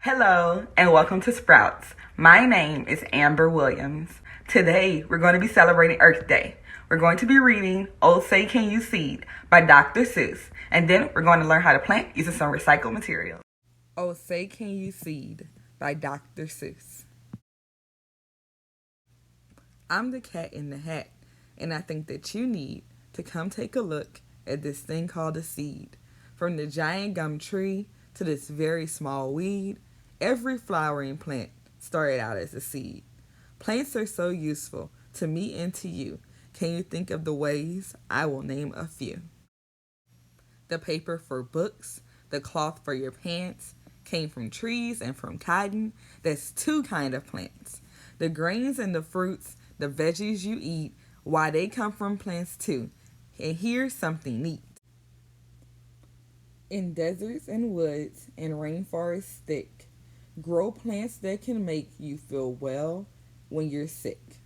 Hello and welcome to Sprouts. My name is Amber Williams. Today we're going to be celebrating Earth Day. We're going to be reading Oh Say Can You Seed by Dr. Seuss, and then we're going to learn how to plant using some recycled materials. Oh Say Can You Seed by Dr. Seuss. I'm the cat in the hat, and I think that you need to come take a look at this thing called a seed. From the giant gum tree to this very small weed, every flowering plant started out as a seed. Plants are so useful to me and to you. Can you think of the ways? I will name a few. The paper for books, the cloth for your pants, came from trees and from cotton. That's two kind of plants. The grains and the fruits, the veggies you eat, why they come from plants too. And here's something neat. In deserts and woods and rainforests thick, grow plants that can make you feel well when you're sick.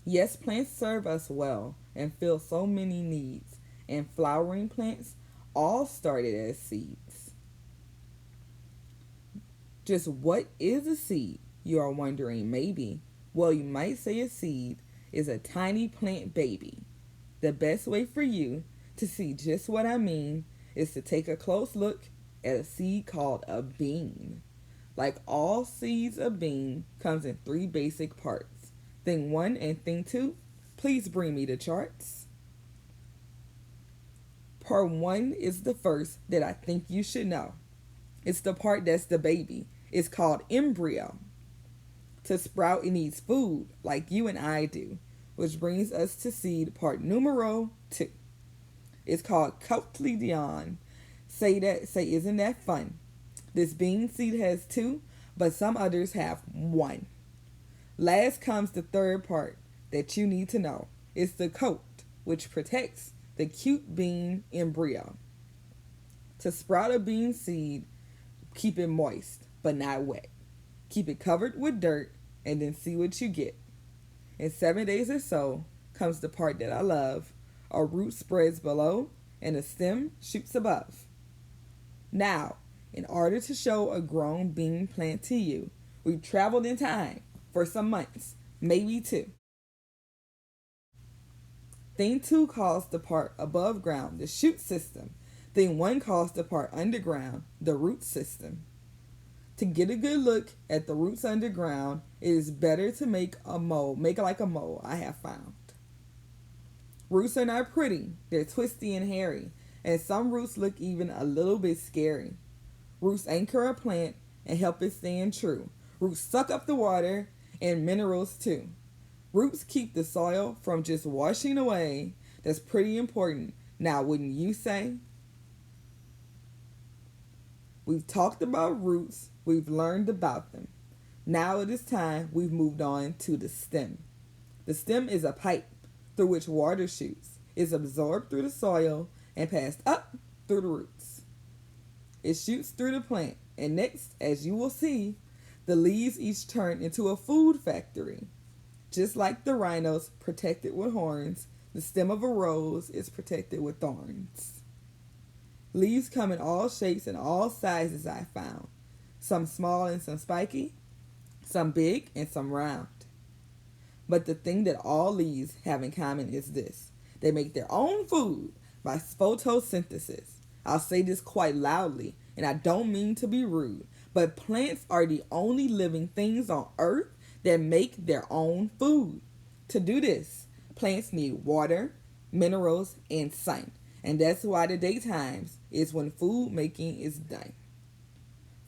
Yes, plants serve us well and fill so many needs, and flowering plants all started as seeds. Just what is a seed, you are wondering maybe? Well, you might say a seed is a tiny plant baby. The best way for you to see just what I mean is to take a close look at a seed called a bean. Like all seeds, a bean comes in three basic parts. Thing 1 and thing 2, please bring me the charts. Part 1 is the first that I think you should know. It's the part that's the baby. It's called embryo. To sprout, it needs food like you and I do, which brings us to seed part numero 2. It's called cotyledon. Say, isn't that fun? This bean seed has 2, but some others have 1. Last comes the third part that you need to know. It's the coat, which protects the cute bean embryo. To sprout a bean seed, keep it moist, but not wet. Keep it covered with dirt, and then see what you get. In 7 days or so comes the part that I love. A root spreads below, and a stem shoots above. Now, in order to show a grown bean plant to you, we've traveled in time for some months, maybe 2. Thing 2 calls the part above ground the shoot system. Thing 1 calls the part underground the root system. To get a good look at the roots underground, it is better to make it like a mole, I have found. Roots are not pretty, they're twisty and hairy, and some roots look even a little bit scary. Roots anchor a plant and help it stand true. Roots suck up the water and minerals too. Roots keep the soil from just washing away. That's pretty important. Now, wouldn't you say? We've talked about roots. We've learned about them. Now it is time we've moved on to the stem. The stem is a pipe through which water shoots. It's absorbed through the soil and passed up through the roots. It shoots through the plant, and next, as you will see, the leaves each turn into a food factory. Just like the rhinos protected with horns, the stem of a rose is protected with thorns. Leaves come in all shapes and all sizes, I found. Some small and some spiky, some big and some round. But the thing that all leaves have in common is this. They make their own food by photosynthesis. I'll say this quite loudly, and I don't mean to be rude, but plants are the only living things on earth that make their own food. To do this, plants need water, minerals, and sun. And that's why the daytimes is when food making is done.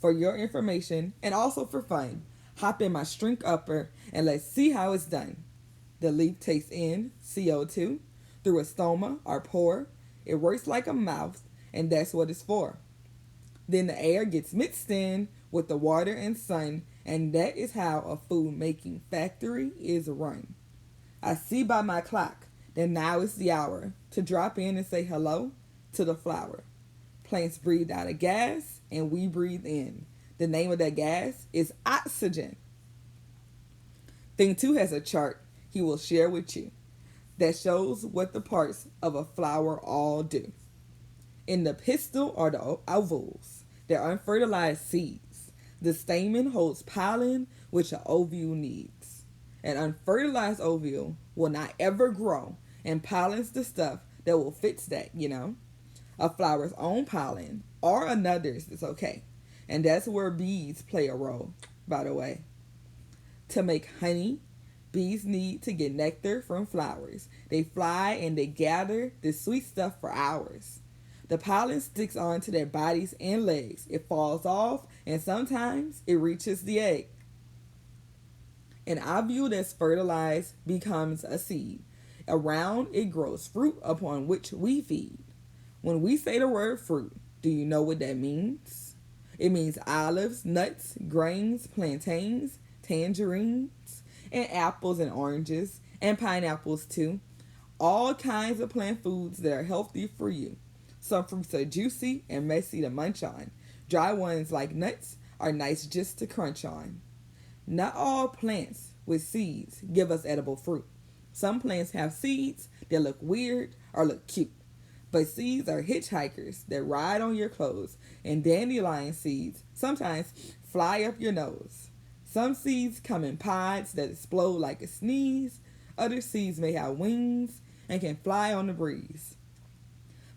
For your information, and also for fun, hop in my shrink upper and let's see how it's done. The leaf takes in CO2 through a stoma or pore. It works like a mouth, and that's what it's for. Then the air gets mixed in with the water and sun, and that is how a food making factory is run. I see by my clock that now is the hour to drop in and say hello to the flower. Plants breathe out a gas, and we breathe in. The name of that gas is oxygen. Thing 2 has a chart he will share with you that shows what the parts of a flower all do. In the pistil or the ovules, there are unfertilized seeds. The stamen holds pollen, which an ovule needs. An unfertilized ovule will not ever grow, and pollen's the stuff that will fix that. A flower's own pollen or another's is okay. And that's where bees play a role, by the way. To make honey, bees need to get nectar from flowers. They fly and they gather this sweet stuff for hours. The pollen sticks onto their bodies and legs. It falls off and sometimes it reaches the egg. An ovule that's fertilized becomes a seed. Around it grows fruit upon which we feed. When we say the word fruit, do you know what that means? It means olives, nuts, grains, plantains, tangerines, and apples and oranges, and pineapples too. All kinds of plant foods that are healthy for you. Some fruits are juicy and messy to munch on. Dry ones like nuts are nice just to crunch on. Not all plants with seeds give us edible fruit. Some plants have seeds that look weird or look cute. But seeds are hitchhikers that ride on your clothes, and dandelion seeds sometimes fly up your nose. Some seeds come in pods that explode like a sneeze. Other seeds may have wings and can fly on the breeze.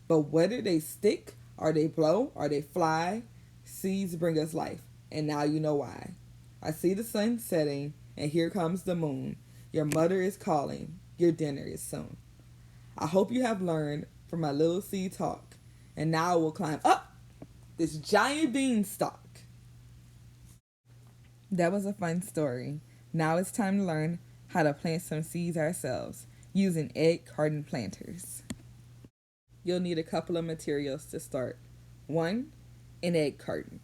But whether they stick or they blow or they fly, seeds bring us life. And now you know why. I see the sun setting and here comes the moon. Your mother is calling. Your dinner is soon. I hope you have learned from my little seed talk. And now I will climb up this giant beanstalk. That was a fun story. Now it's time to learn how to plant some seeds ourselves using egg carton planters. You'll need a couple of materials to start. 1, an egg carton.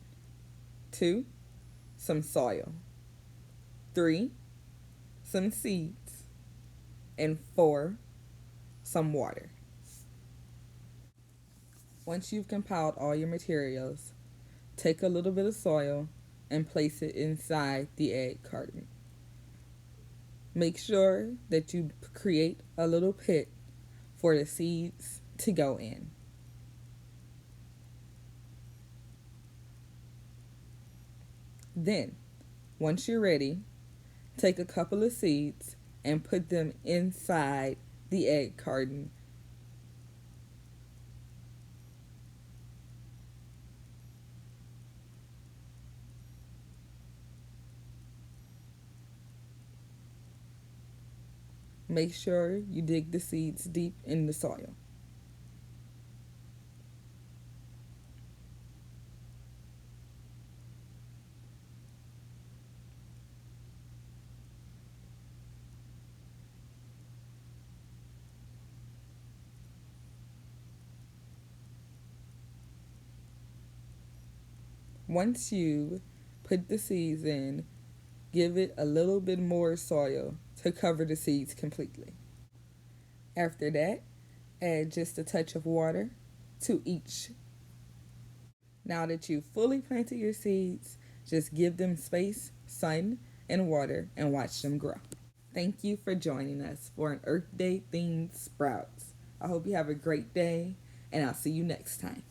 2, some soil. 3, some seeds. And 4, some water. Once you've compiled all your materials, take a little bit of soil and place it inside the egg carton. Make sure that you create a little pit for the seeds to go in. Then, once you're ready, take a couple of seeds and put them inside the egg carton. Make sure you dig the seeds deep in the soil. Once you put the seeds in, give it a little bit more soil to cover the seeds completely. After that, add just a touch of water to each. Now that you've fully planted your seeds, just give them space, sun, and water and watch them grow. Thank you for joining us for an Earth Day themed Sprouts. I hope you have a great day, and I'll see you next time.